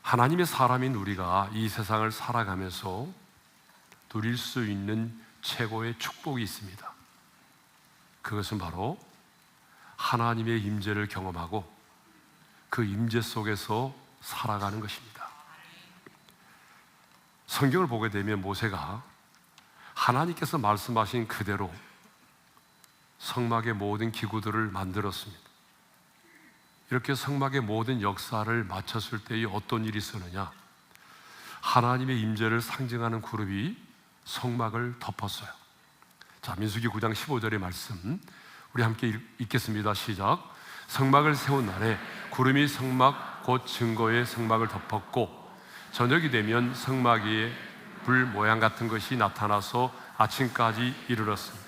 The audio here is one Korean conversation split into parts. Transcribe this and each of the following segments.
하나님의 사람인 우리가 이 세상을 살아가면서 누릴 수 있는 최고의 축복이 있습니다. 그것은 바로 하나님의 임재를 경험하고 그 임재 속에서 살아가는 것입니다. 성경을 보게 되면 모세가 하나님께서 말씀하신 그대로 성막의 모든 기구들을 만들었습니다. 이렇게 성막의 모든 역사를 마쳤을 때에 어떤 일이 있었느냐? 하나님의 임재를 상징하는 구름이 성막을 덮었어요. 자, 민수기 9장 15절의 말씀 우리 함께 읽겠습니다. 시작. 성막을 세운 날에 구름이 성막 곧 증거의 성막을 덮었고 저녁이 되면 성막 위에 불 모양 같은 것이 나타나서 아침까지 이르렀습니다.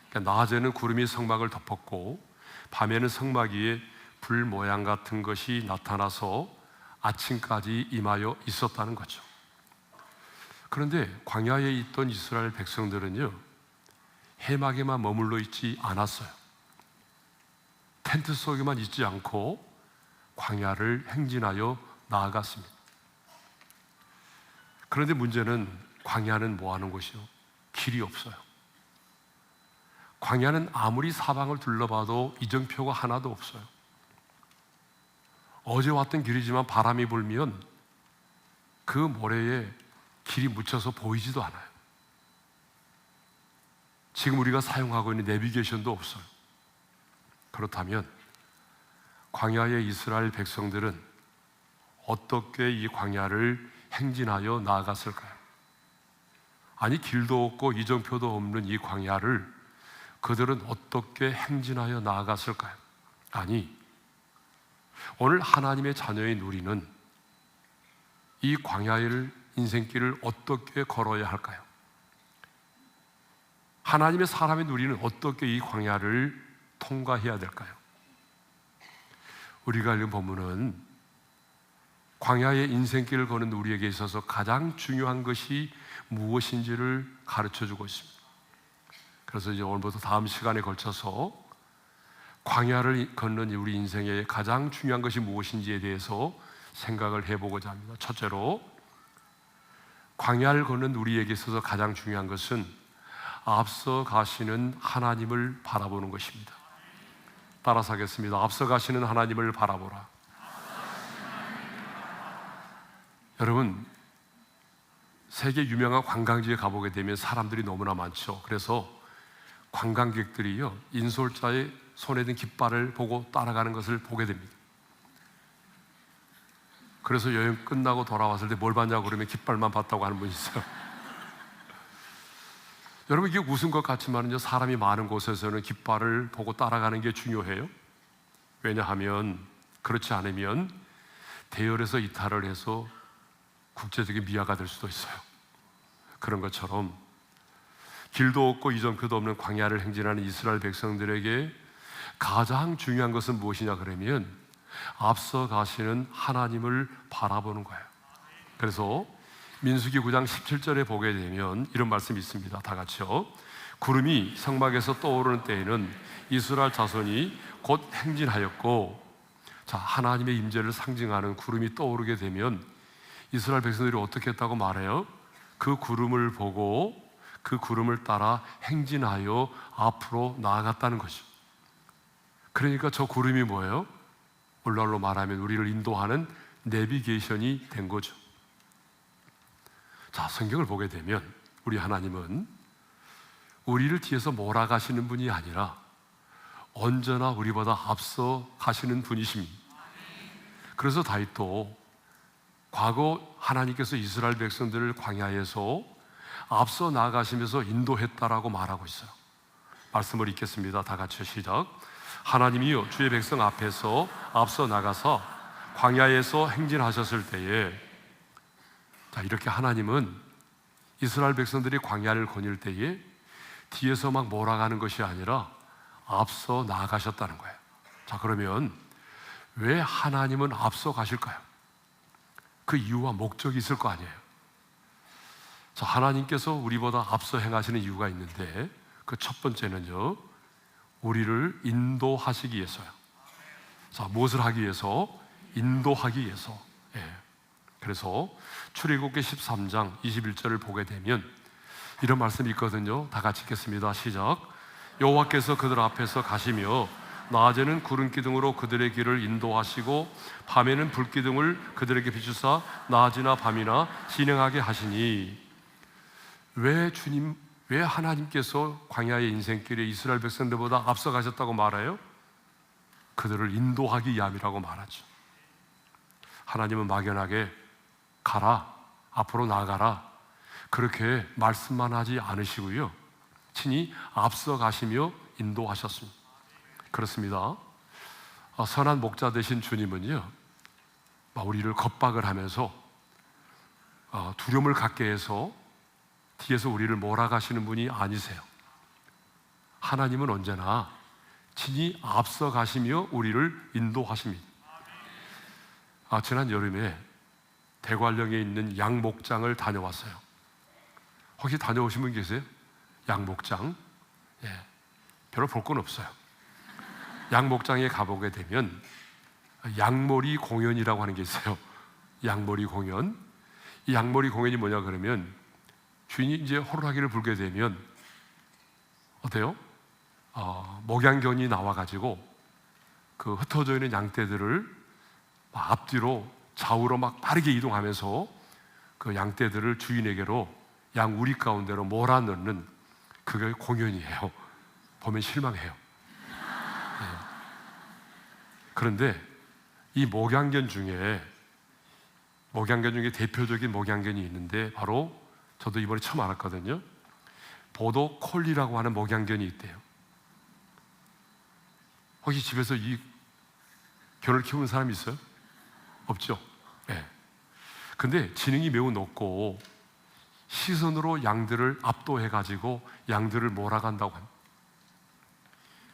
그러니까 낮에는 구름이 성막을 덮었고 밤에는 성막 위에 불 모양 같은 것이 나타나서 아침까지 임하여 있었다는 거죠. 그런데 광야에 있던 이스라엘 백성들은요, 해막에만 머물러 있지 않았어요. 텐트 속에만 있지 않고 광야를 행진하여 나아갔습니다. 그런데 문제는 광야는 뭐 하는 곳이요? 길이 없어요. 광야는 아무리 사방을 둘러봐도 이정표가 하나도 없어요. 어제 왔던 길이지만 바람이 불면 그 모래에 길이 묻혀서 보이지도 않아요. 지금 우리가 사용하고 있는 내비게이션도 없어요. 그렇다면 광야의 이스라엘 백성들은 어떻게 이 광야를 행진하여 나아갔을까요? 아니, 길도 없고 이정표도 없는 이 광야를 그들은 어떻게 행진하여 나아갔을까요? 아니, 오늘 하나님의 자녀인 우리는 이 광야의 인생길을 어떻게 걸어야 할까요? 하나님의 사람인 우리는 어떻게 이 광야를 통과해야 될까요? 우리가 읽은 본문은 광야의 인생길을 거는 우리에게 있어서 가장 중요한 것이 무엇인지를 가르쳐주고 있습니다. 그래서 이제 오늘부터 다음 시간에 걸쳐서 광야를 걷는 우리 인생의 가장 중요한 것이 무엇인지에 대해서 생각을 해보고자 합니다. 첫째로, 광야를 걷는 우리에게 있어서 가장 중요한 것은 앞서 가시는 하나님을 바라보는 것입니다. 따라서 하겠습니다. 앞서 가시는 하나님을 바라보라. 여러분, 세계 유명한 관광지에 가보게 되면 사람들이 너무나 많죠. 그래서 관광객들이요, 인솔자의 손에 든 깃발을 보고 따라가는 것을 보게 됩니다. 그래서 여행 끝나고 돌아왔을 때 뭘 봤냐고 그러면 깃발만 봤다고 하는 분이 있어요. 여러분, 이게 웃은 것 같지만요, 사람이 많은 곳에서는 깃발을 보고 따라가는 게 중요해요. 왜냐하면 그렇지 않으면 대열에서 이탈을 해서 국제적인 미화가 될 수도 있어요. 그런 것처럼 길도 없고 이정표도 없는 광야를 행진하는 이스라엘 백성들에게 가장 중요한 것은 무엇이냐 그러면 앞서 가시는 하나님을 바라보는 거예요. 그래서 민수기 9장 17절에 보게 되면 이런 말씀이 있습니다. 다 같이요. 구름이 성막에서 떠오르는 때에는 이스라엘 자손이 곧 행진하였고, 자, 하나님의 임재를 상징하는 구름이 떠오르게 되면 이스라엘 백성들이 어떻게 했다고 말해요? 그 구름을 보고 그 구름을 따라 행진하여 앞으로 나아갔다는 거죠. 그러니까 저 구름이 뭐예요? 오늘날로 말하면 우리를 인도하는 내비게이션이 된 거죠. 자, 성경을 보게 되면 우리 하나님은 우리를 뒤에서 몰아가시는 분이 아니라 언제나 우리보다 앞서 가시는 분이십니다. 그래서 다윗도 과거 하나님께서 이스라엘 백성들을 광야에서 앞서 나아가시면서 인도했다라고 말하고 있어요. 말씀을 읽겠습니다. 다 같이 시작. 하나님이요 주의 백성 앞에서 앞서 나가서 광야에서 행진하셨을 때에, 자, 이렇게 하나님은 이스라엘 백성들이 광야를 거닐 때에 뒤에서 막 몰아가는 것이 아니라 앞서 나아가셨다는 거예요. 자, 그러면 왜 하나님은 앞서 가실까요? 그 이유와 목적이 있을 거 아니에요. 자, 하나님께서 우리보다 앞서 행하시는 이유가 있는데 그 첫 번째는요, 우리를 인도하시기 위해서요. 자, 무엇을 하기 위해서? 인도하기 위해서. 그래서 출애굽기 13장 21절을 보게 되면 이런 말씀이 있거든요. 다 같이 읽겠습니다. 시작. 여호와께서 그들 앞에서 가시며 낮에는 구름 기둥으로 그들의 길을 인도하시고 밤에는 불 기둥을 그들에게 비추사 낮이나 밤이나 진행하게 하시니. 왜 하나님께서 광야의 인생길에 이스라엘 백성들보다 앞서가셨다고 말해요? 그들을 인도하기 위함이라고 말하죠. 하나님은 막연하게 가라, 앞으로 나가라, 그렇게 말씀만 하지 않으시고요, 친히 앞서가시며 인도하셨습니다. 그렇습니다. 선한 목자 되신 주님은요, 우리를 겁박을 하면서 두려움을 갖게 해서 뒤에서 우리를 몰아가시는 분이 아니세요. 하나님은 언제나 친히 앞서가시며 우리를 인도하십니다. 지난 여름에 대관령에 있는 양목장을 다녀왔어요. 혹시 다녀오신 분 계세요? 양목장? 예, 별로 볼 건 없어요. 양목장에 가보게 되면 양머리 공연이라고 하는 게 있어요. 양머리 공연. 이 양머리 공연이 뭐냐 그러면 주인이 이제 호루라기를 불게 되면 어때요? 목양견이 나와가지고 그 흩어져 있는 양떼들을 앞뒤로 좌우로 막 빠르게 이동하면서 그 양떼들을 주인에게로 양 우리 가운데로 몰아넣는 그게 공연이에요. 보면 실망해요. 네. 그런데 이 목양견 중에 대표적인 목양견이 있는데 바로 저도 이번에 처음 알았거든요. 보도 콜리라고 하는 목양견이 있대요. 혹시 집에서 이 견을 키우는 사람이 있어요? 없죠? 네. 근데 지능이 매우 높고 시선으로 양들을 압도해가지고 양들을 몰아간다고 합니다.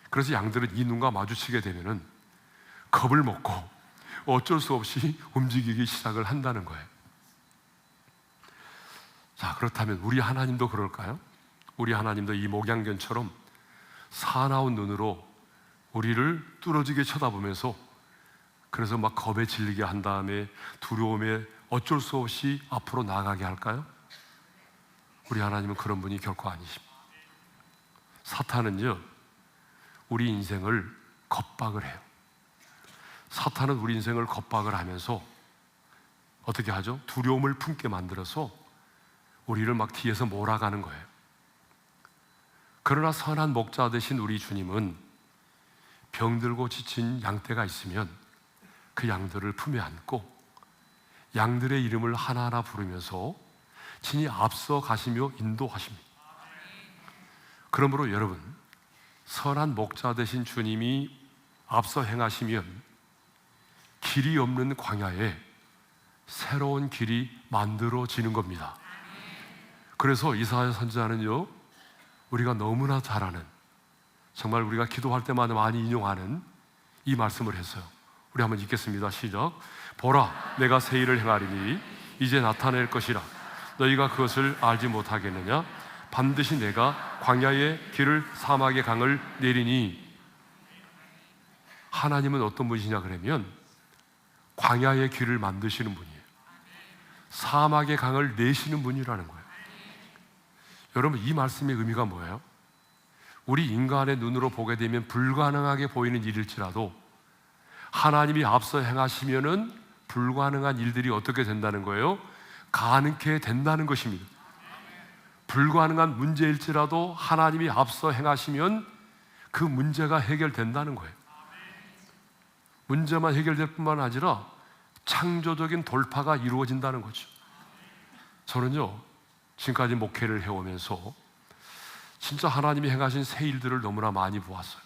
그래서 양들은 이 눈과 마주치게 되면은 겁을 먹고 어쩔 수 없이 움직이기 시작을 한다는 거예요. 자, 그렇다면 우리 하나님도 그럴까요? 우리 하나님도 이 목양견처럼 사나운 눈으로 우리를 뚫어지게 쳐다보면서 그래서 막 겁에 질리게 한 다음에 두려움에 어쩔 수 없이 앞으로 나아가게 할까요? 우리 하나님은 그런 분이 결코 아니십니다. 사탄은요, 우리 인생을 겁박을 해요. 사탄은 우리 인생을 겁박을 하면서 어떻게 하죠? 두려움을 품게 만들어서 우리를 막 뒤에서 몰아가는 거예요. 그러나 선한 목자 되신 우리 주님은 병들고 지친 양떼가 있으면 그 양들을 품에 안고 양들의 이름을 하나하나 부르면서 친히 앞서 가시며 인도하십니다. 그러므로 여러분, 선한 목자 되신 주님이 앞서 행하시면 길이 없는 광야에 새로운 길이 만들어지는 겁니다. 그래서 이사야 선지자는요, 우리가 너무나 잘 아는, 정말 우리가 기도할 때마다 많이 인용하는 이 말씀을 했어요. 우리 한번 읽겠습니다. 시작. 보라, 내가 새 일을 행하리니 이제 나타낼 것이라. 너희가 그것을 알지 못하겠느냐? 반드시 내가 광야의 길을 사막의 강을 내리니. 하나님은 어떤 분이시냐 그러면 광야의 길을 만드시는 분이에요. 사막의 강을 내시는 분이라는 거예요. 여러분, 이 말씀의 의미가 뭐예요? 우리 인간의 눈으로 보게 되면 불가능하게 보이는 일일지라도 하나님이 앞서 행하시면은 불가능한 일들이 어떻게 된다는 거예요? 가능케 된다는 것입니다. 불가능한 문제일지라도 하나님이 앞서 행하시면 그 문제가 해결된다는 거예요. 문제만 해결될 뿐만 아니라 창조적인 돌파가 이루어진다는 거죠. 저는요, 지금까지 목회를 해오면서 진짜 하나님이 행하신 새 일들을 너무나 많이 보았어요.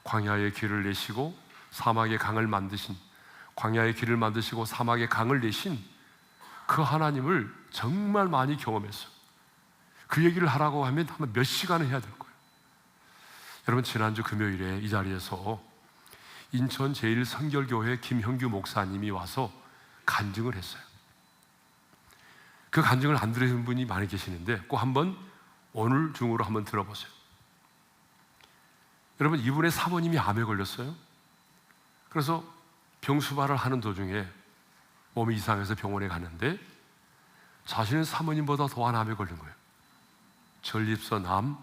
광야의 길을 내시고 사막의 강을 만드신, 광야의 길을 만드시고 사막의 강을 내신 그 하나님을 정말 많이 경험했어요. 그 얘기를 하라고 하면 아마 몇 시간을 해야 될 거예요. 여러분, 지난주 금요일에 이 자리에서 인천 제1선결교회 김형규 목사님이 와서 간증을 했어요. 그 간증을 안 들으신 분이 많이 계시는데 꼭 한번 오늘 중으로 한번 들어보세요. 여러분, 이분의 사모님이 암에 걸렸어요. 그래서 병수발을 하는 도중에 몸이 이상해서 병원에 갔는데 자신은 사모님보다 더한 암에 걸린 거예요. 전립선 암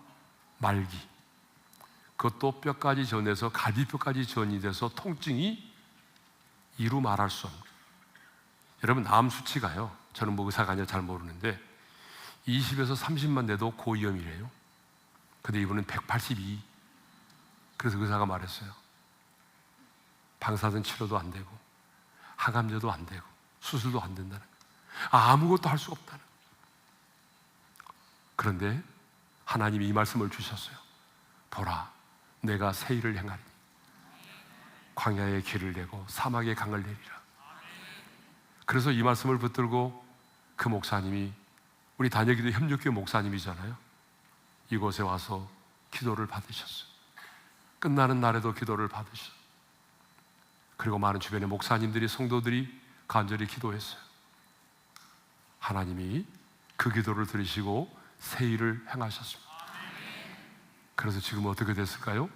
말기. 그것도 뼈까지 전해서 갈비뼈까지 전이 돼서 통증이 이루 말할 수 없는. 여러분, 암 수치가요, 저는 뭐 의사가 아니라 잘 모르는데 20에서 30만 돼도 고위험이래요. 근데 이분은 182. 그래서 의사가 말했어요. 방사선 치료도 안 되고 항암제도 안 되고 수술도 안 된다는 거예요. 아무것도 할 수가 없다는 거예요. 그런데 하나님이 이 말씀을 주셨어요. 보라, 내가 새 일을 행하리니 광야에 길을 내고 사막에 강을 내리라. 그래서 이 말씀을 붙들고 그 목사님이, 우리 단역기도 협력교회 목사님이잖아요, 이곳에 와서 기도를 받으셨어요. 끝나는 날에도 기도를 받으셨어요. 그리고 많은 주변의 목사님들이, 성도들이 간절히 기도했어요. 하나님이 그 기도를 들으시고 새 일을 행하셨습니다. 그래서 지금 어떻게 됐을까요?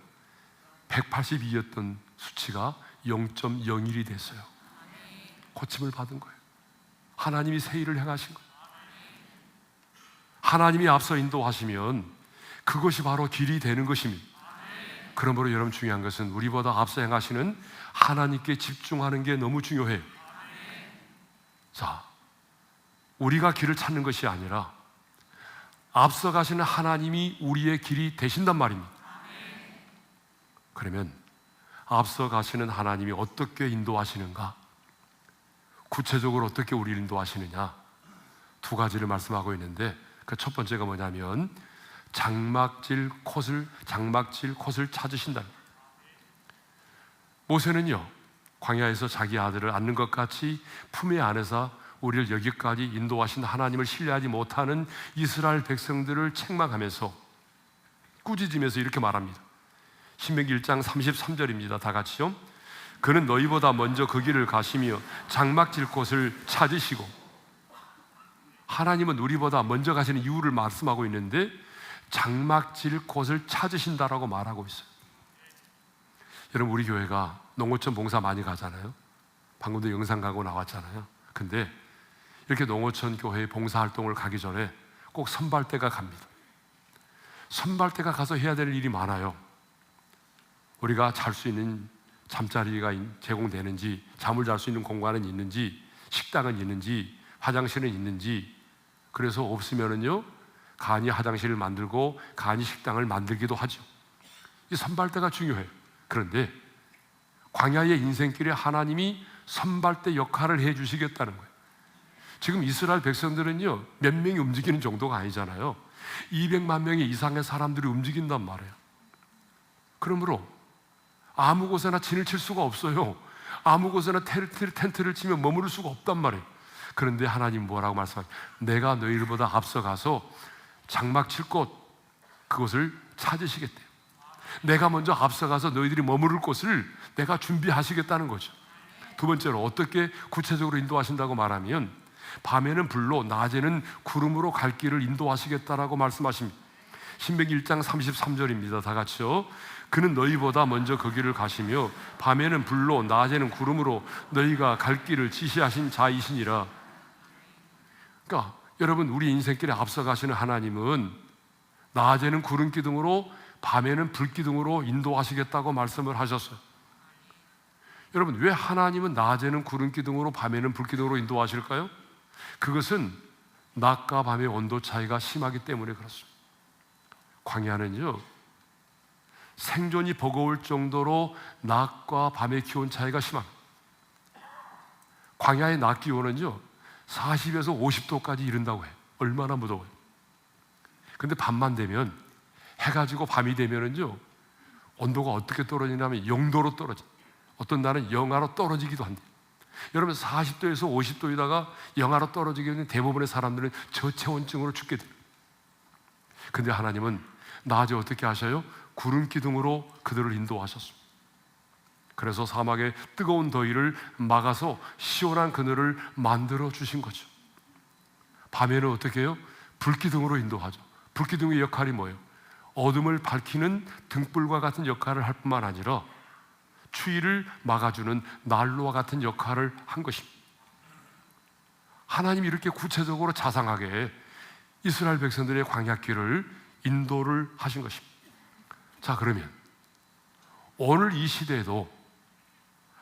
182였던 수치가 0.01이 됐어요. 고침을 받은 거예요. 하나님이 새 일을 행하신 거예요. 하나님이 앞서 인도하시면 그것이 바로 길이 되는 것입니다. 그러므로 여러분, 중요한 것은 우리보다 앞서 행하시는 하나님께 집중하는 게 너무 중요해요. 자, 우리가 길을 찾는 것이 아니라 앞서 가시는 하나님이 우리의 길이 되신단 말입니다. 그러면 앞서 가시는 하나님이 어떻게 인도하시는가? 구체적으로 어떻게 우리를 인도하시느냐? 두 가지를 말씀하고 있는데, 그 첫 번째가 뭐냐면 장막질 콧을 찾으신다. 모세는요, 광야에서 자기 아들을 안는 것 같이 품에 안에서 우리를 여기까지 인도하신 하나님을 신뢰하지 못하는 이스라엘 백성들을 책망하면서 꾸짖으면서 이렇게 말합니다. 신명기 1장 33절입니다. 다 같이요. 그는 너희보다 먼저 그 길을 가시며 장막질 곳을 찾으시고. 하나님은 우리보다 먼저 가시는 이유를 말씀하고 있는데 장막질 곳을 찾으신다라고 말하고 있어요. 여러분, 우리 교회가 농어촌 봉사 많이 가잖아요. 방금도 영상 가고 나왔잖아요. 근데 이렇게 농어촌 교회 봉사활동을 가기 전에 꼭 선발대가 갑니다. 선발대가 가서 해야 될 일이 많아요. 우리가 잘 수 있는 잠자리가 제공되는지, 잠을 잘 수 있는 공간은 있는지, 식당은 있는지, 화장실은 있는지. 그래서 없으면은요, 간이 화장실을 만들고 간이 식당을 만들기도 하죠. 이 선발대가 중요해요. 그런데 광야의 인생길에 하나님이 선발대 역할을 해주시겠다는 거예요. 지금 이스라엘 백성들은요, 몇 명이 움직이는 정도가 아니잖아요. 200만 명의 이상의 사람들이 움직인단 말이에요. 그러므로 아무 곳에나 진을 칠 수가 없어요. 아무 곳에나 텐트를 치면 머무를 수가 없단 말이에요. 그런데 하나님 뭐라고 말씀하세요? 내가 너희들보다 앞서가서 장막 칠 곳, 그곳을 찾으시겠대요. 내가 먼저 앞서가서 너희들이 머무를 곳을 내가 준비하시겠다는 거죠. 두 번째로 어떻게 구체적으로 인도하신다고 말하면 밤에는 불로 낮에는 구름으로 갈 길을 인도하시겠다라고 말씀하십니다. 신명기 1장 33절입니다. 다 같이요. 그는 너희보다 먼저 그 길을 가시며 밤에는 불로 낮에는 구름으로 너희가 갈 길을 지시하신 자이시니라. 그러니까 여러분, 우리 인생길에 앞서 가시는 하나님은 낮에는 구름 기둥으로 밤에는 불 기둥으로 인도하시겠다고 말씀을 하셨어요. 여러분, 왜 하나님은 낮에는 구름 기둥으로 밤에는 불 기둥으로 인도하실까요? 그것은 낮과 밤의 온도 차이가 심하기 때문에 그렇습니다. 광야는요, 생존이 버거울 정도로 낮과 밤의 기온 차이가 심합니다. 광야의 낮 기온은요 40에서 50도까지 이른다고 해요. 얼마나 무더워요. 근데 밤만 되면, 해가 지고 밤이 되면은요 온도가 어떻게 떨어지냐면 0도로 떨어져요. 어떤 날은 영하로 떨어지기도 한대요. 여러분, 40도에서 50도에다가 영하로 떨어지게 되는 대부분의 사람들은 저체온증으로 죽게 돼요. 근데 하나님은 낮에 어떻게 하셔요? 구름 기둥으로 그들을 인도하셨습니다. 그래서 사막의 뜨거운 더위를 막아서 시원한 그늘을 만들어 주신 거죠. 밤에는 어떻게 해요? 불기둥으로 인도하죠. 불기둥의 역할이 뭐예요? 어둠을 밝히는 등불과 같은 역할을 할 뿐만 아니라 추위를 막아주는 난로와 같은 역할을 한 것입니다. 하나님이 이렇게 구체적으로 자상하게 이스라엘 백성들의 광야길을 인도를 하신 것입니다. 자, 그러면 오늘 이 시대에도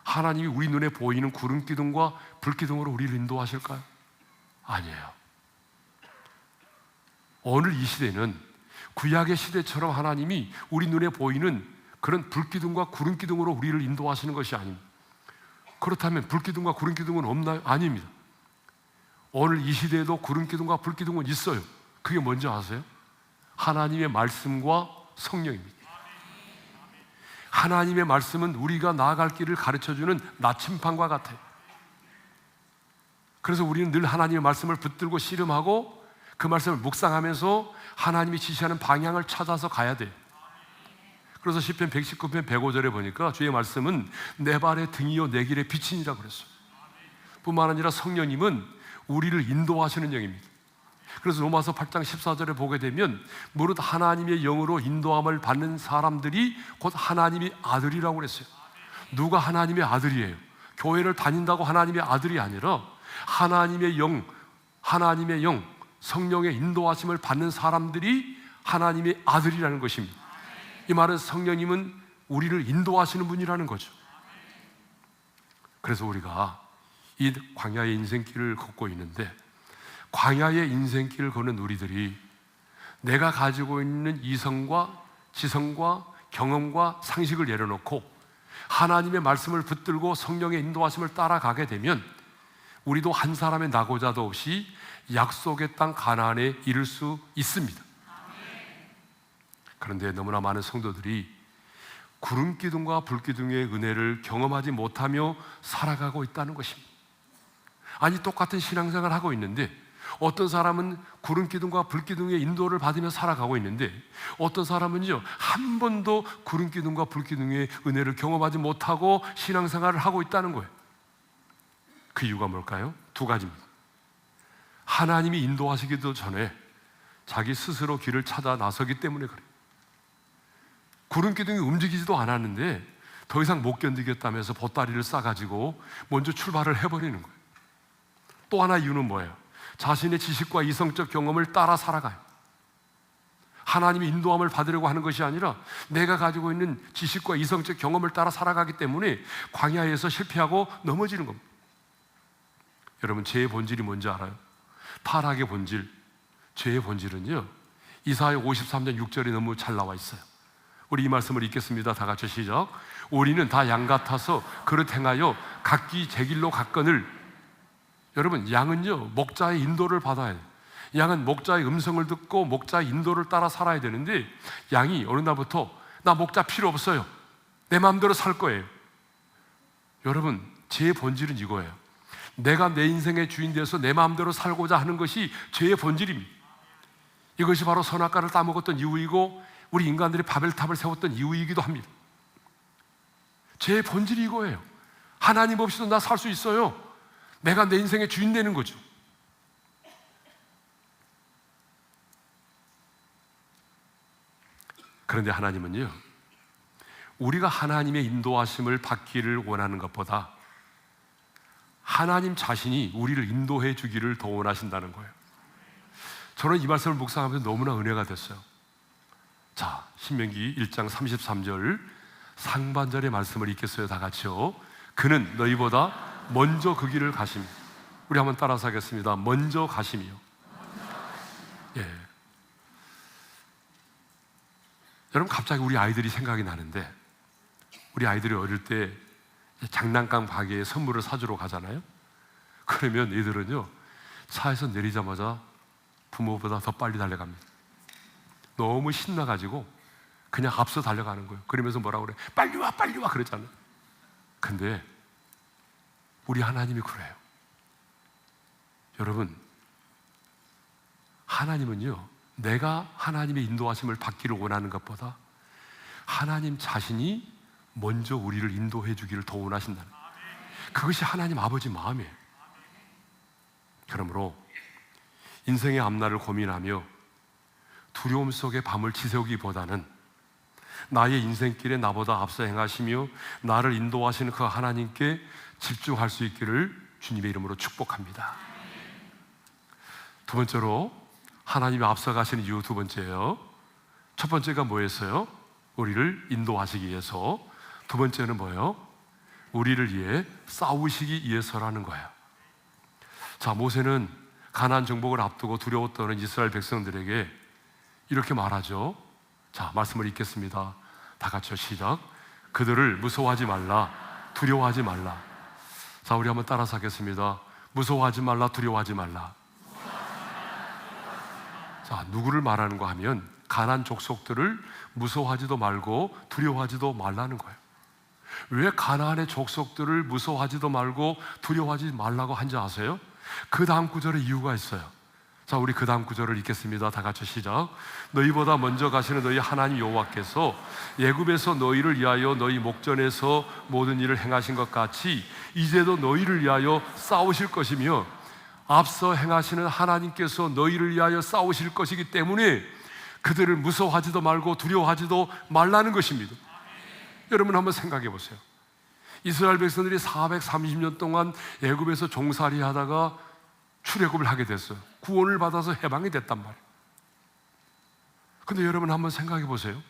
하나님이 우리 눈에 보이는 구름 기둥과 불 기둥으로 우리를 인도하실까요? 아니에요. 오늘 이 시대는 구약의 시대처럼 하나님이 우리 눈에 보이는 그런 불 기둥과 구름 기둥으로 우리를 인도하시는 것이 아닙니다. 그렇다면 불 기둥과 구름 기둥은 없나요? 아닙니다. 오늘 이 시대에도 구름 기둥과 불 기둥은 있어요. 그게 뭔지 아세요? 하나님의 말씀과 성령입니다. 하나님의 말씀은 우리가 나아갈 길을 가르쳐주는 나침판과 같아요. 그래서 우리는 늘 하나님의 말씀을 붙들고 씨름하고 그 말씀을 묵상하면서 하나님이 지시하는 방향을 찾아서 가야 돼요. 그래서 시편 119편 105절에 보니까 주의 말씀은 내 발의 등이요 내 길의 빛이니라 그랬어요. 뿐만 아니라 성령님은 우리를 인도하시는 영입니다. 그래서 로마서 8장 14절에 보게 되면 무릇 하나님의 영으로 인도함을 받는 사람들이 곧 하나님의 아들이라고 그랬어요. 누가 하나님의 아들이에요? 교회를 다닌다고 하나님의 아들이 아니라 하나님의 영, 성령의 인도하심을 받는 사람들이 하나님의 아들이라는 것입니다. 이 말은 성령님은 우리를 인도하시는 분이라는 거죠. 그래서 우리가 이 광야의 인생길을 걷고 있는데, 광야의 인생길을 걷는 우리들이 내가 가지고 있는 이성과 지성과 경험과 상식을 내려놓고 하나님의 말씀을 붙들고 성령의 인도하심을 따라가게 되면 우리도 한 사람의 낙오자도 없이 약속의 땅 가나안에 이를 수 있습니다. 그런데 너무나 많은 성도들이 구름 기둥과 불 기둥의 은혜를 경험하지 못하며 살아가고 있다는 것입니다. 아니, 똑같은 신앙생활을 하고 있는데 어떤 사람은 구름 기둥과 불 기둥의 인도를 받으며 살아가고 있는데 어떤 사람은요 한 번도 구름 기둥과 불 기둥의 은혜를 경험하지 못하고 신앙생활을 하고 있다는 거예요. 그 이유가 뭘까요? 두 가지입니다. 하나님이 인도하시기도 전에 자기 스스로 길을 찾아 나서기 때문에 그래요. 구름 기둥이 움직이지도 않았는데 더 이상 못 견디겠다면서 보따리를 싸가지고 먼저 출발을 해버리는 거예요. 또 하나 이유는 뭐예요? 자신의 지식과 이성적 경험을 따라 살아가요. 하나님이 인도함을 받으려고 하는 것이 아니라 내가 가지고 있는 지식과 이성적 경험을 따라 살아가기 때문에 광야에서 실패하고 넘어지는 겁니다. 여러분, 죄의 본질이 뭔지 알아요? 타락의 본질, 죄의 본질은요 이사야 53장 6절에 너무 잘 나와 있어요. 우리 이 말씀을 읽겠습니다. 다 같이 시작. 우리는 다 양 같아서 그릇 행하여 각기 제 길로 갔거늘. 여러분, 양은요 목자의 인도를 받아야 돼요. 양은 목자의 음성을 듣고 목자의 인도를 따라 살아야 되는데 양이 어느 날부터 나 목자 필요 없어요, 내 마음대로 살 거예요. 여러분, 죄의 본질은 이거예요. 내가 내 인생의 주인 되어서 내 마음대로 살고자 하는 것이 죄의 본질입니다. 이것이 바로 선악과를 따먹었던 이유이고 우리 인간들이 바벨탑을 세웠던 이유이기도 합니다. 죄의 본질이 이거예요. 하나님 없이도 나 살 수 있어요. 내가 내 인생의 주인 되는 거죠. 그런데 하나님은요 우리가 하나님의 인도하심을 받기를 원하는 것보다 하나님 자신이 우리를 인도해 주기를 더 원하신다는 거예요. 저는 이 말씀을 묵상하면서 너무나 은혜가 됐어요. 자, 신명기 1장 33절 상반절의 말씀을 읽겠어요. 다 같이요. 그는 너희보다 먼저 그 길을 가심. 우리 한번 따라서 하겠습니다. 먼저 가심이요. 예. 여러분, 갑자기 우리 아이들이 생각이 나는데, 우리 아이들이 어릴 때 장난감 가게에 선물을 사주러 가잖아요. 그러면 얘들은요 차에서 내리자마자 부모보다 더 빨리 달려갑니다. 너무 신나가지고 그냥 앞서 달려가는 거예요. 그러면서 뭐라고 그래? 빨리 와 빨리 와 그랬잖아요. 근데 우리 하나님이 그래요. 여러분, 하나님은요 내가 하나님의 인도하심을 받기를 원하는 것보다 하나님 자신이 먼저 우리를 인도해 주기를 더 원하신다는 거예요. 그것이 하나님 아버지 마음이에요. 그러므로 인생의 앞날을 고민하며 두려움 속에 밤을 지새우기보다는 나의 인생길에 나보다 앞서 행하시며 나를 인도하시는 그 하나님께 집중할 수 있기를 주님의 이름으로 축복합니다. 두 번째로 하나님이 앞서가시는 이유 두 번째예요. 첫 번째가 뭐였어요? 우리를 인도하시기 위해서. 두 번째는 뭐예요? 우리를 위해 싸우시기 위해서라는 거예요. 자, 모세는 가나안 정복을 앞두고 두려워 떠는 이스라엘 백성들에게 이렇게 말하죠. 자, 말씀을 읽겠습니다. 다 같이요, 시작. 그들을 무서워하지 말라, 두려워하지 말라. 자, 우리 한번 따라서 하겠습니다. 무서워하지 말라, 두려워하지 말라. 자, 누구를 말하는가 하면 가나안 족속들을 무서워하지도 말고 두려워하지도 말라는 거예요. 왜 가나안의 족속들을 무서워하지도 말고 두려워하지 말라고 한지 아세요? 그 다음 구절에 이유가 있어요. 자, 우리 그 다음 구절을 읽겠습니다. 다 같이 시작. 너희보다 먼저 가시는 너희 하나님 여호와께서 애굽에서 너희를 위하여 너희 목전에서 모든 일을 행하신 것 같이 이제도 너희를 위하여 싸우실 것이며 앞서 행하시는 하나님께서 너희를 위하여 싸우실 것이기 때문에 그들을 무서워하지도 말고 두려워하지도 말라는 것입니다. 여러분 한번 생각해 보세요. 이스라엘 백성들이 430년 동안 애굽에서 종살이 하다가 출애굽을 하게 됐어요. 구원을 받아서 해방이 됐단 말이에요. 근데 여러분 한번 생각해 보세요.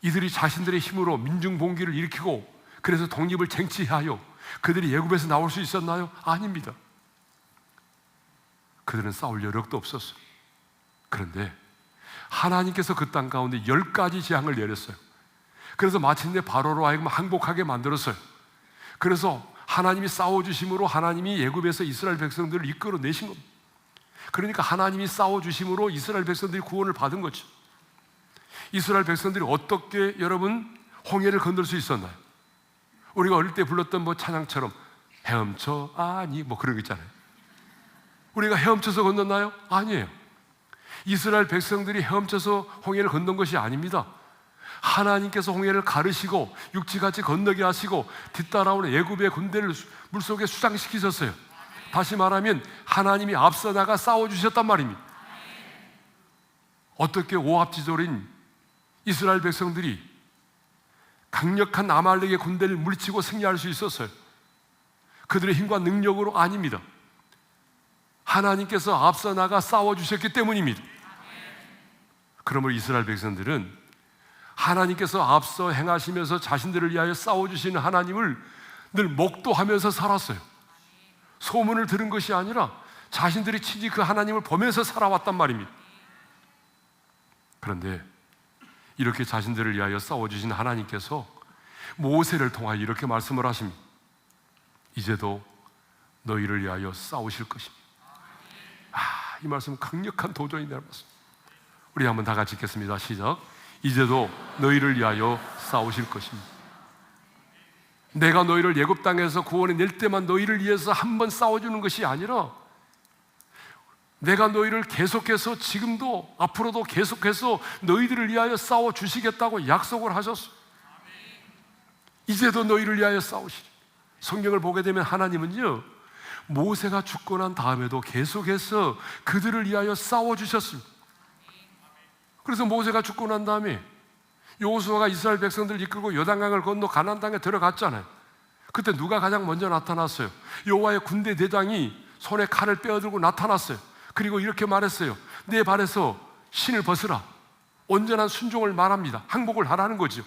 이들이 자신들의 힘으로 민중봉기를 일으키고 그래서 독립을 쟁취하여 그들이 애굽에서 나올 수 있었나요? 아닙니다. 그들은 싸울 여력도 없었어요. 그런데 하나님께서 그 땅 가운데 10가지 재앙을 내렸어요. 그래서 마침내 바로로 하여금 항복하게 만들었어요. 그래서 하나님이 싸워주심으로 하나님이 애굽에서 이스라엘 백성들을 이끌어내신 겁니다. 그러니까 하나님이 싸워주심으로 이스라엘 백성들이 구원을 받은 거죠. 이스라엘 백성들이 어떻게 여러분 홍해를 건널 수 있었나요? 우리가 어릴 때 불렀던 뭐 찬양처럼 헤엄쳐 아니 뭐 그런 거 있잖아요. 우리가 헤엄쳐서 건넜나요? 아니에요. 이스라엘 백성들이 헤엄쳐서 홍해를 건넌 것이 아닙니다. 하나님께서 홍해를 가르시고 육지같이 건너게 하시고 뒤따라오는 애굽의 군대를 물속에 수장시키셨어요. 다시 말하면 하나님이 앞서 나가 싸워주셨단 말입니다. 어떻게 오합지졸인 이스라엘 백성들이 강력한 아말렉의 군대를 물리치고 승리할 수 있었어요? 그들의 힘과 능력으로 아닙니다. 하나님께서 앞서 나가 싸워주셨기 때문입니다. 그러므로 이스라엘 백성들은 하나님께서 앞서 행하시면서 자신들을 위하여 싸워주시는 하나님을 늘 목도하면서 살았어요. 소문을 들은 것이 아니라 자신들이 친히 그 하나님을 보면서 살아왔단 말입니다. 그런데 이렇게 자신들을 위하여 싸워주신 하나님께서 모세를 통하여 이렇게 말씀을 하십니다. 이제도 너희를 위하여 싸우실 것입니다. 이 말씀 강력한 도전이라는 말씀. 우리 한번 다 같이 읽겠습니다. 시작. 이제도 너희를 위하여 싸우실 것입니다. 내가 너희를 애굽 땅에서 구원해 낼 때만 너희를 위해서 한번 싸워주는 것이 아니라 내가 너희를 계속해서 지금도 앞으로도 계속해서 너희들을 위하여 싸워주시겠다고 약속을 하셨어요. 이제도 너희를 위하여 싸우시리. 성경을 보게 되면 하나님은요 모세가 죽고 난 다음에도 계속해서 그들을 위하여 싸워주셨습니다. 그래서 모세가 죽고 난 다음에 여호수아가 이스라엘 백성들을 이끌고 요단강을 건너 가나안 땅에 들어갔잖아요. 그때 누가 가장 먼저 나타났어요? 여호와의 군대 대장이 손에 칼을 빼어들고 나타났어요. 그리고 이렇게 말했어요. 내 발에서 신을 벗으라. 온전한 순종을 말합니다. 항복을 하라는 거죠.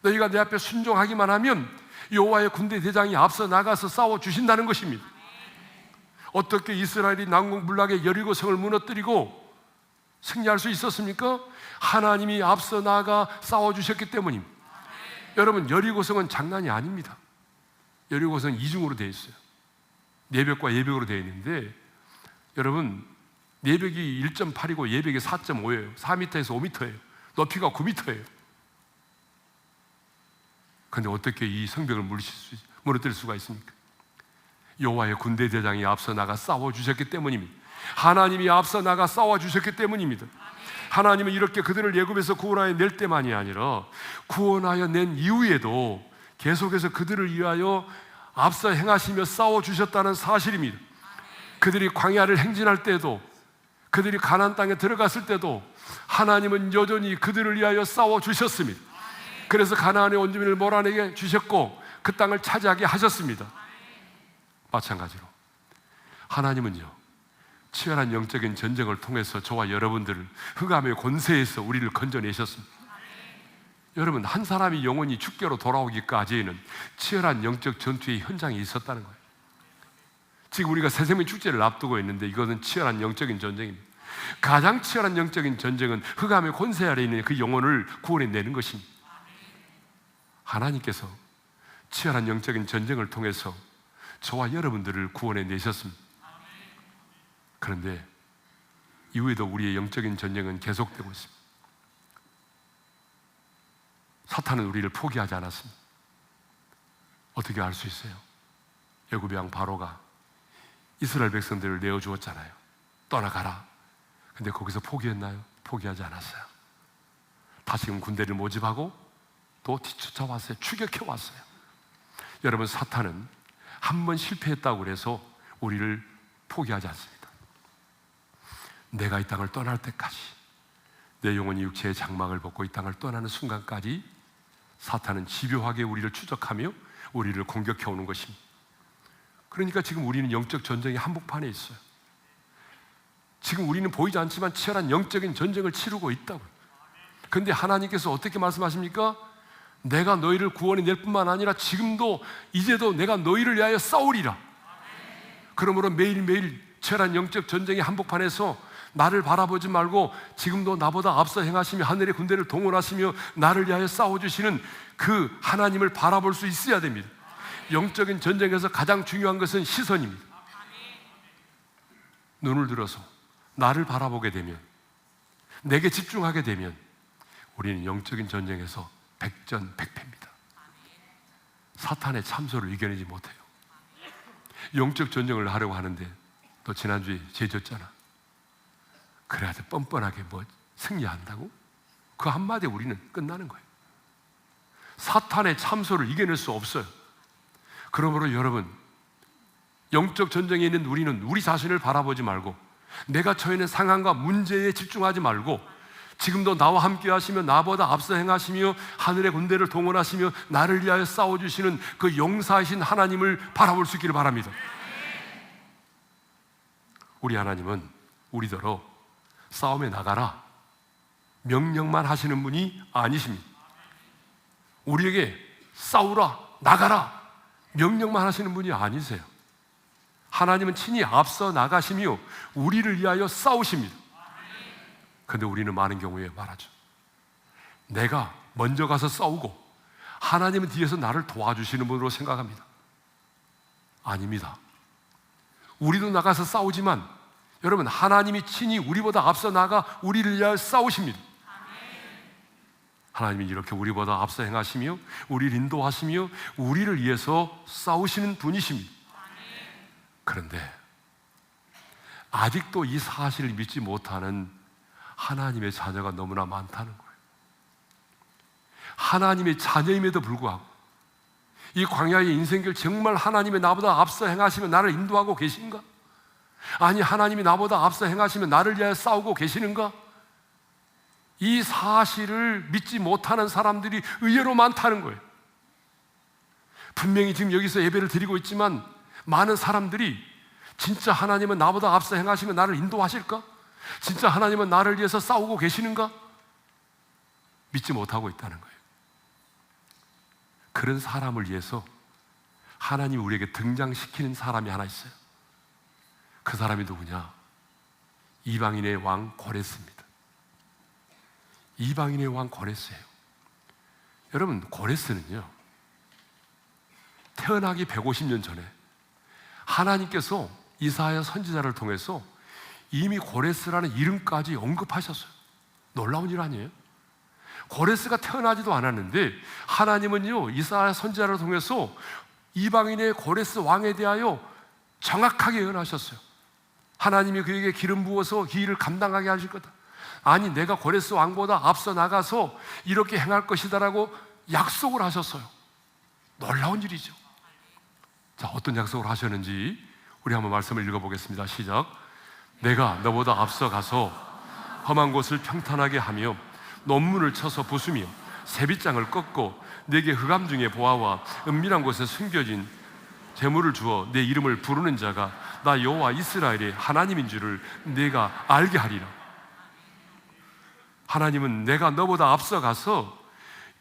너희가 내 앞에 순종하기만 하면 여호와의 군대 대장이 앞서 나가서 싸워주신다는 것입니다. 어떻게 이스라엘이 난공불락의 여리고성을 무너뜨리고 승리할 수 있었습니까? 하나님이 앞서 나가 싸워주셨기 때문입니다. 여러분 여리고성은 장난이 아닙니다. 여리고성은 이중으로 되어 있어요. 내벽과 예벽으로 되어 있는데 여러분 내벽이 1.8이고 예벽이 4.5예요 4m에서 5m예요 높이가 9m예요 그런데 어떻게 이 성벽을 무너뜨릴 수가 있습니까? 여호와의 군대 대장이 앞서 나가 싸워주셨기 때문입니다. 하나님이 앞서 나가 싸워주셨기 때문입니다. 하나님은 이렇게 그들을 애굽에서 구원하여 낼 때만이 아니라 구원하여 낸 이후에도 계속해서 그들을 위하여 앞서 행하시며 싸워주셨다는 사실입니다. 그들이 광야를 행진할 때도 그들이 가나안 땅에 들어갔을 때도 하나님은 여전히 그들을 위하여 싸워주셨습니다. 그래서 가나안의 원주민을 몰아내게 주셨고 그 땅을 차지하게 하셨습니다. 마찬가지로 하나님은요 치열한 영적인 전쟁을 통해서 저와 여러분들을 흑암의 권세에서 우리를 건져내셨습니다. 여러분, 한 사람이 영혼이 죽게로 돌아오기까지는 치열한 영적 전투의 현장에 있었다는 거예요. 지금 우리가 새생명 축제를 앞두고 있는데 이것은 치열한 영적인 전쟁입니다. 가장 치열한 영적인 전쟁은 흑암의 권세 아래에 있는 그 영혼을 구원해내는 것입니다. 하나님께서 치열한 영적인 전쟁을 통해서 저와 여러분들을 구원해내셨습니다. 그런데 이후에도 우리의 영적인 전쟁은 계속되고 있습니다. 사탄은 우리를 포기하지 않았습니다. 어떻게 알 수 있어요? 애굽의 왕 바로가 이스라엘 백성들을 내어주었잖아요. 떠나가라. 근데 거기서 포기했나요? 포기하지 않았어요. 다시금 군대를 모집하고 또 뒤쫓아왔어요. 추격해왔어요. 여러분, 사탄은 한 번 실패했다고 해서 우리를 포기하지 않습니다. 내가 이 땅을 떠날 때까지, 내 영혼이 육체의 장막을 벗고 이 땅을 떠나는 순간까지 사탄은 집요하게 우리를 추적하며 우리를 공격해오는 것입니다. 그러니까 지금 우리는 영적 전쟁의 한복판에 있어요. 지금 우리는 보이지 않지만 치열한 영적인 전쟁을 치르고 있다고요. 그런데 하나님께서 어떻게 말씀하십니까? 내가 너희를 구원해낼 뿐만 아니라 지금도 이제도 내가 너희를 위하여 싸우리라. 그러므로 매일매일 치열한 영적 전쟁의 한복판에서 나를 바라보지 말고 지금도 나보다 앞서 행하시며 하늘의 군대를 동원하시며 나를 위하여 싸워주시는 그 하나님을 바라볼 수 있어야 됩니다. 영적인 전쟁에서 가장 중요한 것은 시선입니다. 눈을 들어서 나를 바라보게 되면, 내게 집중하게 되면 우리는 영적인 전쟁에서 백전백패입니다. 사탄의 참소를 이겨내지 못해요. 영적 전쟁을 하려고 하는데 너 지난주에 죄졌잖아. 그래야지 뻔뻔하게 뭐 승리한다고? 그 한마디에 우리는 끝나는 거예요. 사탄의 참소를 이겨낼 수 없어요. 그러므로 여러분, 영적 전쟁에 있는 우리는 우리 자신을 바라보지 말고 내가 처해 있는 상황과 문제에 집중하지 말고 지금도 나와 함께 하시며 나보다 앞서 행하시며 하늘의 군대를 동원하시며 나를 위하여 싸워주시는 그 용사이신 하나님을 바라볼 수 있기를 바랍니다. 우리 하나님은 우리더러 싸움에 나가라 명령만 하시는 분이 아니십니다. 우리에게 싸우라, 나가라 명령만 하시는 분이 아니세요. 하나님은 친히 앞서 나가시며 우리를 위하여 싸우십니다. 그런데 우리는 많은 경우에 말하죠. 내가 먼저 가서 싸우고 하나님은 뒤에서 나를 도와주시는 분으로 생각합니다. 아닙니다. 우리도 나가서 싸우지만 여러분, 하나님이 친히 우리보다 앞서 나가 우리를 위하여 싸우십니다. 하나님이 이렇게 우리보다 앞서 행하시며 우리를 인도하시며 우리를 위해서 싸우시는 분이십니다. 그런데 아직도 이 사실을 믿지 못하는 하나님의 자녀가 너무나 많다는 거예요. 하나님의 자녀임에도 불구하고 이 광야의 인생길 정말 하나님이 나보다 앞서 행하시며 나를 인도하고 계신가? 아니, 하나님이 나보다 앞서 행하시며 나를 위하여 싸우고 계시는가? 이 사실을 믿지 못하는 사람들이 의외로 많다는 거예요. 분명히 지금 여기서 예배를 드리고 있지만 많은 사람들이 진짜 하나님은 나보다 앞서 행하시며 나를 인도하실까? 진짜 하나님은 나를 위해서 싸우고 계시는가? 믿지 못하고 있다는 거예요. 그런 사람을 위해서 하나님이 우리에게 등장시키는 사람이 하나 있어요. 그 사람이 누구냐? 이방인의 왕 고레스입니다. 이방인의 왕 고레스예요. 여러분, 고레스는요, 태어나기 150년 전에 하나님께서 이사야 선지자를 통해서 이미 고레스라는 이름까지 언급하셨어요. 놀라운 일 아니에요? 고레스가 태어나지도 않았는데 하나님은요, 이사야 선지자를 통해서 이방인의 고레스 왕에 대하여 정확하게 예언하셨어요. 하나님이 그에게 기름 부어서 이 일을 감당하게 하실 거다. 아니, 내가 고레스 왕보다 앞서 나가서 이렇게 행할 것이다라고 약속을 하셨어요. 놀라운 일이죠. 자, 어떤 약속을 하셨는지 우리 한번 말씀을 읽어보겠습니다. 시작. 내가 너보다 앞서 가서 험한 곳을 평탄하게 하며 논문을 쳐서 부수며 새빗장을 꺾고 내게 흑암 중에 보아와 은밀한 곳에 숨겨진 재물을 주어 내 이름을 부르는 자가 나 여호와 이스라엘의 하나님인 줄을 내가 알게 하리라. 하나님은 내가 너보다 앞서가서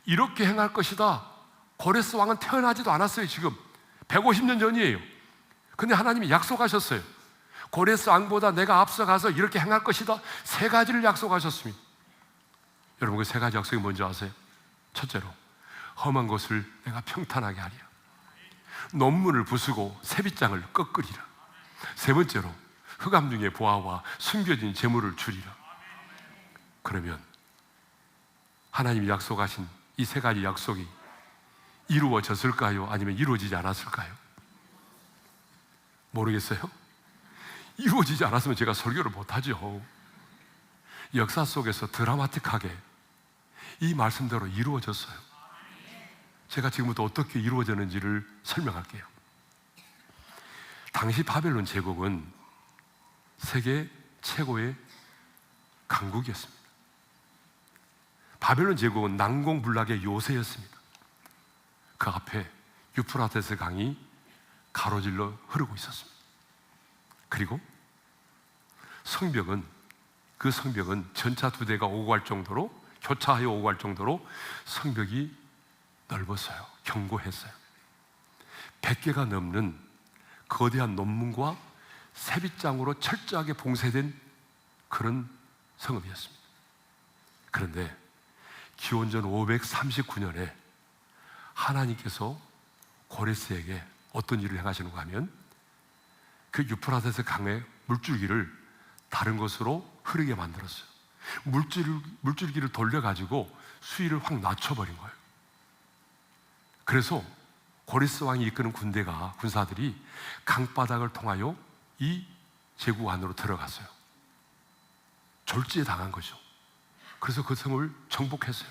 이렇게 행할 것이다. 고레스 왕은 태어나지도 않았어요. 지금 150년 전이에요. 근데 하나님이 약속하셨어요. 고레스 왕보다 내가 앞서가서 이렇게 행할 것이다. 세 가지를 약속하셨습니다. 여러분, 그 세 가지 약속이 뭔지 아세요? 첫째로, 험한 곳을 내가 평탄하게 하리라. 논문을 부수고 세빗장을 꺾으리라. 세 번째로, 흑암 중에 보아와 숨겨진 재물을 주리라. 그러면 하나님이 약속하신 이 세 가지 약속이 이루어졌을까요? 아니면 이루어지지 않았을까요? 모르겠어요? 이루어지지 않았으면 제가 설교를 못하죠. 역사 속에서 드라마틱하게 이 말씀대로 이루어졌어요. 제가 지금부터 어떻게 이루어졌는지를 설명할게요. 당시 바벨론 제국은 세계 최고의 강국이었습니다. 바벨론 제국은 난공불락의 요새였습니다. 그 앞에 유프라테스 강이 가로질러 흐르고 있었습니다. 그리고 그 성벽은 전차 2대가 오고 갈 정도로, 교차하여 오고 갈 정도로 성벽이 넓었어요. 견고했어요. 100개가 넘는 거대한 논문과 세빗장으로 철저하게 봉쇄된 그런 성읍이었습니다. 그런데 기원전 539년에 하나님께서 고레스에게 어떤 일을 행하시는가 하면 그 유프라테스 강의 물줄기를 다른 곳으로 흐르게 만들었어요. 물줄기를 돌려가지고 수위를 확 낮춰버린 거예요. 그래서 고레스 왕이 이끄는 군사들이 강바닥을 통하여 이 제국 안으로 들어갔어요. 졸지에 당한 거죠. 그래서 그 성을 정복했어요.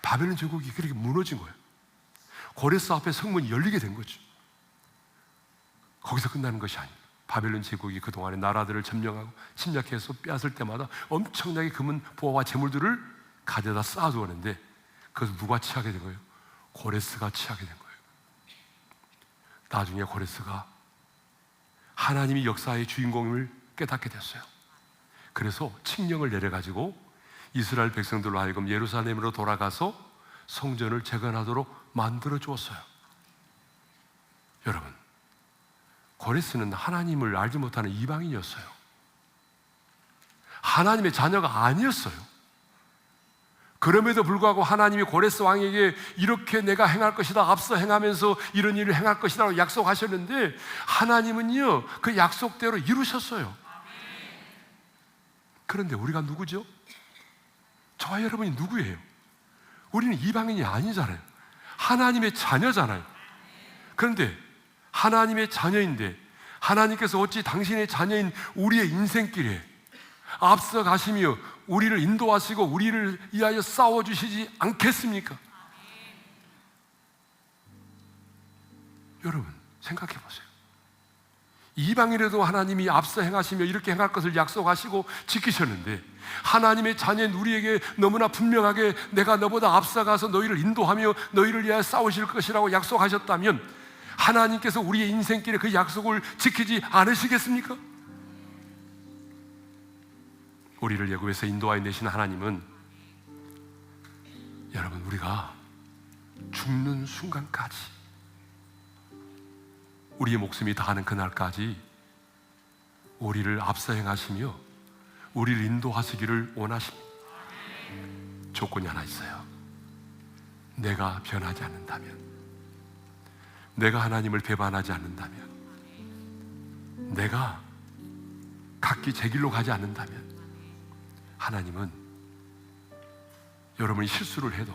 바벨론 제국이 그렇게 무너진 거예요. 고레스 앞에 성문이 열리게 된 거죠. 거기서 끝나는 것이 아닙니다. 바벨론 제국이 그동안에 나라들을 점령하고 침략해서 빼앗을 때마다 엄청나게 금은 보화와 재물들을 가져다 쌓아두었는데 그것을 누가 취하게 된 거예요? 고레스가 취하게 된 거예요. 나중에 고레스가 하나님이 역사의 주인공임을 깨닫게 됐어요. 그래서 칙령을 내려가지고 이스라엘 백성들로 하여금 예루살렘으로 돌아가서 성전을 재건하도록 만들어 주었어요. 여러분, 고레스는 하나님을 알지 못하는 이방인이었어요. 하나님의 자녀가 아니었어요. 그럼에도 불구하고 하나님이 고레스 왕에게 이렇게 내가 행할 것이다, 앞서 행하면서 이런 일을 행할 것이다 라고 약속하셨는데 하나님은요 그 약속대로 이루셨어요. 그런데 우리가 누구죠? 저와 여러분이 누구예요? 우리는 이방인이 아니잖아요. 하나님의 자녀잖아요. 그런데 하나님의 자녀인데 하나님께서 어찌 당신의 자녀인 우리의 인생길에 앞서 가시며 우리를 인도하시고 우리를 위하여 싸워주시지 않겠습니까? 여러분 생각해 보세요. 이방인에도 하나님이 앞서 행하시며 이렇게 행할 것을 약속하시고 지키셨는데 하나님의 자녀인 우리에게 너무나 분명하게 내가 너보다 앞서가서 너희를 인도하며 너희를 위하여 싸우실 것이라고 약속하셨다면 하나님께서 우리의 인생길에 그 약속을 지키지 않으시겠습니까? 우리를 애굽에서 인도하여 내신 하나님은 여러분 우리가 죽는 순간까지 우리의 목숨이 다하는 그날까지 우리를 앞서 행하시며 우리를 인도하시기를 원하십니다. 조건이 하나 있어요. 내가 변하지 않는다면, 내가 하나님을 배반하지 않는다면, 내가 각기 제 길로 가지 않는다면 하나님은 여러분이 실수를 해도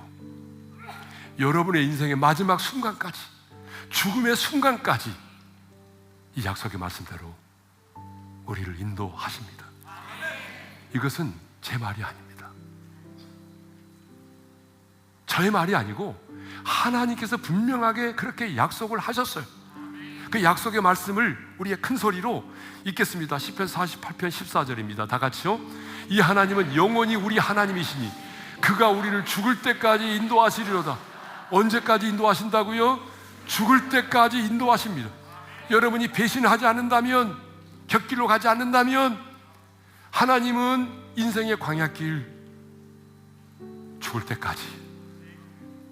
여러분의 인생의 마지막 순간까지, 죽음의 순간까지 이 약속의 말씀대로 우리를 인도하십니다. 이것은 제 말이 아닙니다. 저의 말이 아니고 하나님께서 분명하게 그렇게 약속을 하셨어요. 그 약속의 말씀을 우리의 큰 소리로 읽겠습니다. 시편 48편 14절입니다. 다 같이요. 이 하나님은 영원히 우리 하나님이시니 그가 우리를 죽을 때까지 인도하시리로다. 언제까지 인도하신다고요? 죽을 때까지 인도하십니다. 여러분이 배신하지 않는다면, 곁길로 가지 않는다면 하나님은 인생의 광야길 죽을 때까지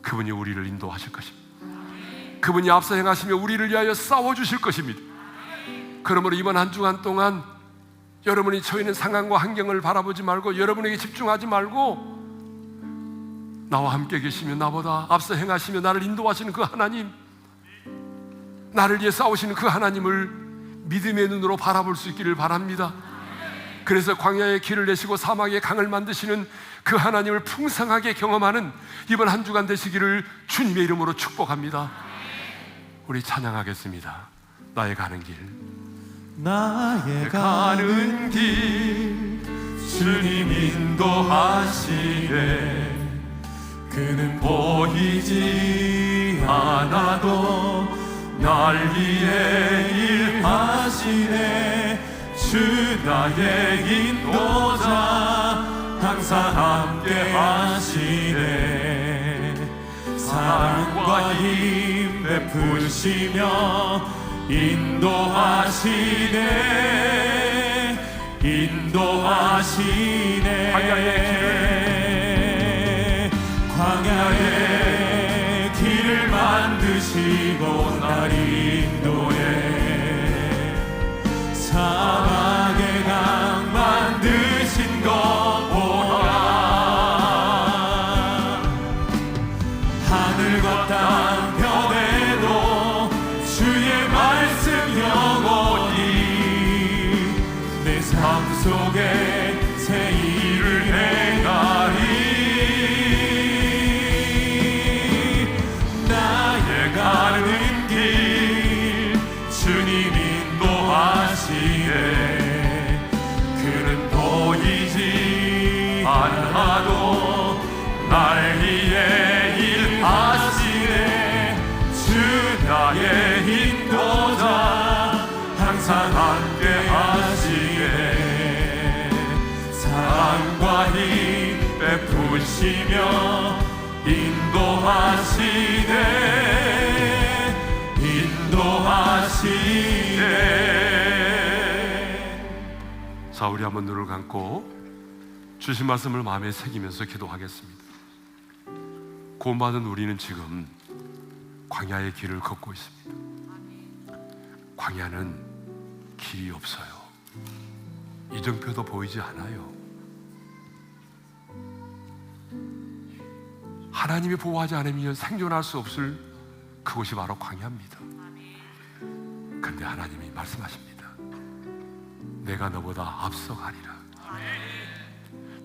그분이 우리를 인도하실 것입니다. 그분이 앞서 행하시며 우리를 위하여 싸워주실 것입니다. 그러므로 이번 한 주간 동안 여러분이 처해 있는 상황과 환경을 바라보지 말고, 여러분에게 집중하지 말고, 나와 함께 계시며 나보다 앞서 행하시며 나를 인도하시는 그 하나님, 나를 위해 싸우시는 그 하나님을 믿음의 눈으로 바라볼 수 있기를 바랍니다. 그래서 광야의 길을 내시고 사막의 강을 만드시는 그 하나님을 풍성하게 경험하는 이번 한 주간 되시기를 주님의 이름으로 축복합니다. 우리 찬양하겠습니다. 나의 가는 길, 나의 가는 길 주님 인도하시네. 그는 보이지 않아도 날 위해 일하시네. 주 나의 인도자 항상 함께 하시네. 사랑과 힘 베푸시며 인도하시네. 인도하시네. 광야의 길을 만드시고 날 인도해. 사막의 강 만드신 것 보라. 하늘과 땅 변해도 주의 말씀 영원히 내 삶 속에 새 일을 행하리. 나의 가는 길 주님 인도하시네. 그는 보이지 않아도 날 위해 일하시네. 주 나의 인도자 항상 함께 하시네. 사랑과 힘 베푸시며 인도하시네. 인도하시네. 자, 우리 한번 눈을 감고 주신 말씀을 마음에 새기면서 기도하겠습니다. 구원받은 우리는 지금 광야의 길을 걷고 있습니다. 광야는 길이 없어요. 이정표도 보이지 않아요. 하나님이 보호하지 않으면 생존할 수 없을 그곳이 바로 광야입니다. 그런데 하나님이 말씀하십니다. 내가 너보다 앞서가리라.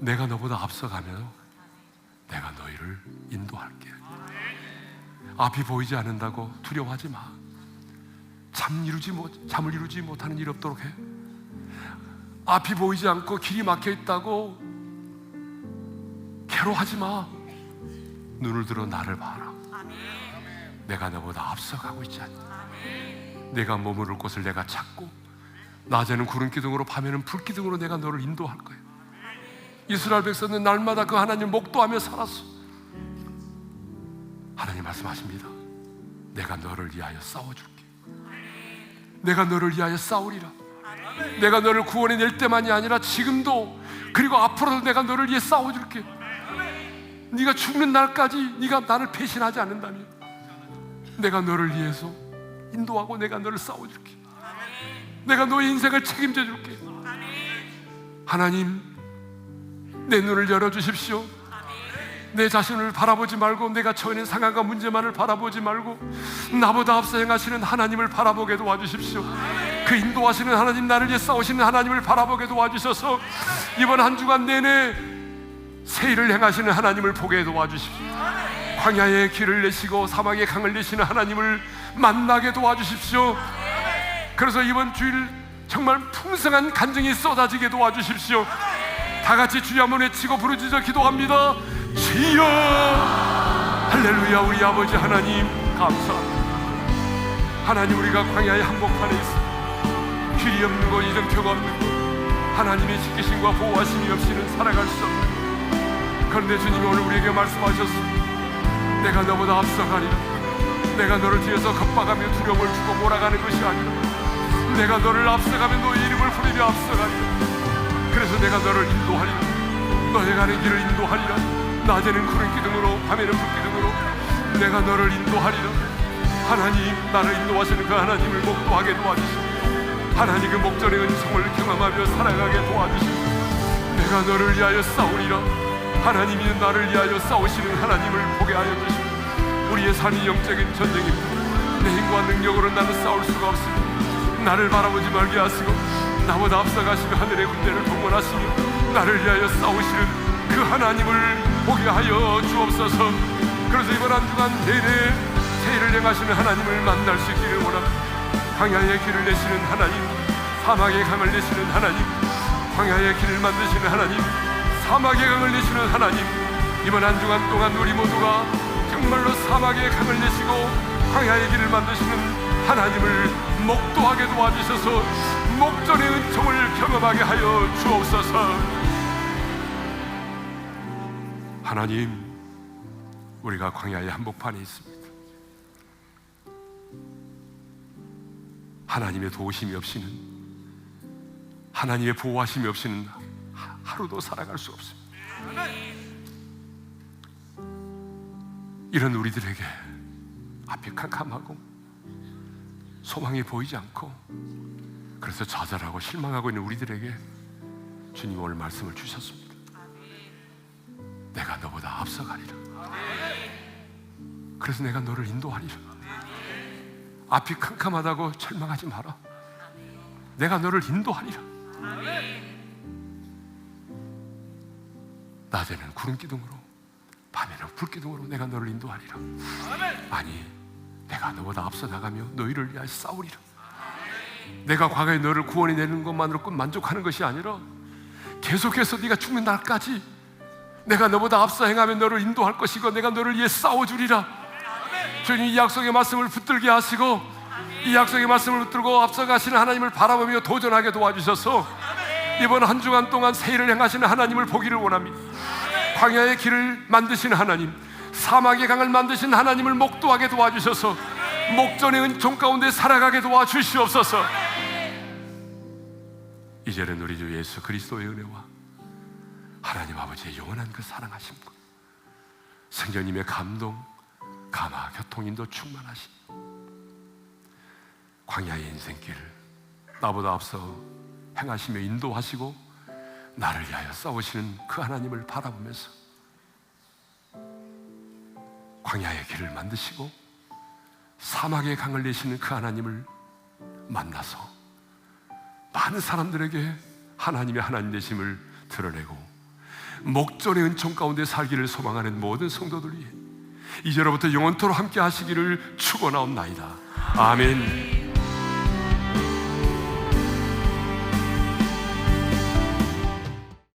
내가 너보다 앞서가며 내가 너희를 인도할게. 앞이 보이지 않는다고 두려워하지 마. 잠을 이루지 못하는 일이 없도록 해. 앞이 보이지 않고 길이 막혀 있다고 괴로워하지 마. 눈을 들어 나를 봐라. 내가 너보다 앞서가고 있지 않니? 내가 머무를 곳을 내가 찾고, 낮에는 구름 기둥으로 밤에는 불 기둥으로 내가 너를 인도할 거야. 이스라엘 백성은 날마다 그 하나님 목도하며 살았어. 하나님 말씀하십니다. 내가 너를 위하여 싸워줄게. 내가 너를 위하여 싸우리라. 내가 너를 구원해 낼 때만이 아니라 지금도, 그리고 앞으로도 내가 너를 위해 싸워줄게. 네가 죽는 날까지 네가 나를 배신하지 않는다면 내가 너를 위해서 인도하고 내가 너를 싸워줄게. 내가 너의 인생을 책임져 줄게. 하나님, 내 눈을 열어주십시오. 내 자신을 바라보지 말고, 내가 처해 있는 상황과 문제만을 바라보지 말고 나보다 앞서 행하시는 하나님을 바라보게 도와주십시오. 그 인도하시는 하나님, 나를 위해 싸우시는 하나님을 바라보게 도와주셔서 이번 한 주간 내내 새 일을 행하시는 하나님을 보게 도와주십시오. 광야의 길을 내시고 사막의 강을 내시는 하나님을 만나게 도와주십시오. 그래서 이번 주일 정말 풍성한 간증이 쏟아지게 도와주십시오. 다 같이 주여 한번 외치고 부르짖어 기도합니다. 주여! 할렐루야. 우리 아버지 하나님 감사합니다. 하나님, 우리가 광야의 한복판에 있어 길이 없는 것, 이정표가 없는 것, 하나님의 지키심과 보호하심이 없이는 살아갈 수 없는 것. 그런데 주님이 오늘 우리에게 말씀하셨습니다. 내가 너보다 앞서가리라. 내가 너를 뒤에서 겁박하며 두려움을 주고 몰아가는 것이 아니라 내가 너를 앞서가며 너의 이름을 부르며 앞서가리라. 그래서 내가 너를 인도하리라. 너의 가는 길을 인도하리라. 낮에는 구름 기둥으로 밤에는 불 기둥으로 내가 너를 인도하리라. 하나님, 나를 인도하시는 그 하나님을 목도하게 도와주시고 하나님 그 목전의 은총을 경험하며 살아가게 도와주시고 내가 너를 위하여 싸우리라. 하나님이 나를 위하여 싸우시는 하나님을 보게 하여 주시고 우리의 삶이 영적인 전쟁입니다. 내 힘과 능력으로 나는 싸울 수가 없습니다. 나를 바라보지 말게 하시고 나보다 앞서가시며 하늘의 군대를 동원하시며 나를 위하여 싸우시는 그 하나님을 보게 하여 주옵소서. 그래서 이번 한 주간 내내 세일을 행하시는 하나님을 만날 수 있기를 원합니다. 광야의 길을 내시는 하나님, 사막의 강을 내시는 하나님, 광야의 길을 만드시는 하나님, 사막의 강을 내시는 하나님, 이번 한 주간 동안 우리 모두가 정말로 사막의 강을 내시고 광야의 길을 만드시는 하나님을 목도하게 도와주셔서 목전의 은총을 경험하게 하여 주옵소서. 하나님, 우리가 광야의 한복판에 있습니다. 하나님의 도우심이 없이는, 하나님의 보호하심이 없이는 하루도 살아갈 수 없습니다. 이런 우리들에게 앞이 캄캄하고 소망이 보이지 않고 그래서 좌절하고 실망하고 있는 우리들에게 주님 오늘 말씀을 주셨습니다. 내가 너보다 앞서가리라. 그래서 내가 너를 인도하리라. 앞이 캄캄하다고 절망하지 마라. 내가 너를 인도하리라. 낮에는 구름 기둥으로 밤에는 불 기둥으로 내가 너를 인도하리라. 아니, 내가 너보다 앞서 나가며 너희를 위하여 싸우리라. 내가 과거에 너를 구원해내는 것만으로 끝 만족하는 것이 아니라 계속해서 네가 죽는 날까지 내가 너보다 앞서 행하며 너를 인도할 것이고 내가 너를 위해 싸워주리라. 주님, 이 약속의 말씀을 붙들게 하시고 이 약속의 말씀을 붙들고 앞서가시는 하나님을 바라보며 도전하게 도와주셔서 이번 한 주간 동안 세일을 행하시는 하나님을 보기를 원합니다. 광야의 길을 만드시는 하나님, 사막의 강을 만드신 하나님을 목도하게 도와주셔서 목전의 은총 가운데 살아가게 도와주시옵소서. 이제는 우리 주 예수 그리스도의 은혜와 하나님 아버지의 영원한 그 사랑하심과 성령님의 감동, 감화, 교통인도 충만하신 광야의 인생길을 나보다 앞서 행하시며 인도하시고 나를 위하여 싸우시는 그 하나님을 바라보면서 광야의 길을 만드시고 사막의 강을 내시는 그 하나님을 만나서 많은 사람들에게 하나님의 하나님 되심을 드러내고 목전의 은총 가운데 살기를 소망하는 모든 성도들이 이제로부터 영원토록 함께 하시기를 축원하옵나이다. 아멘.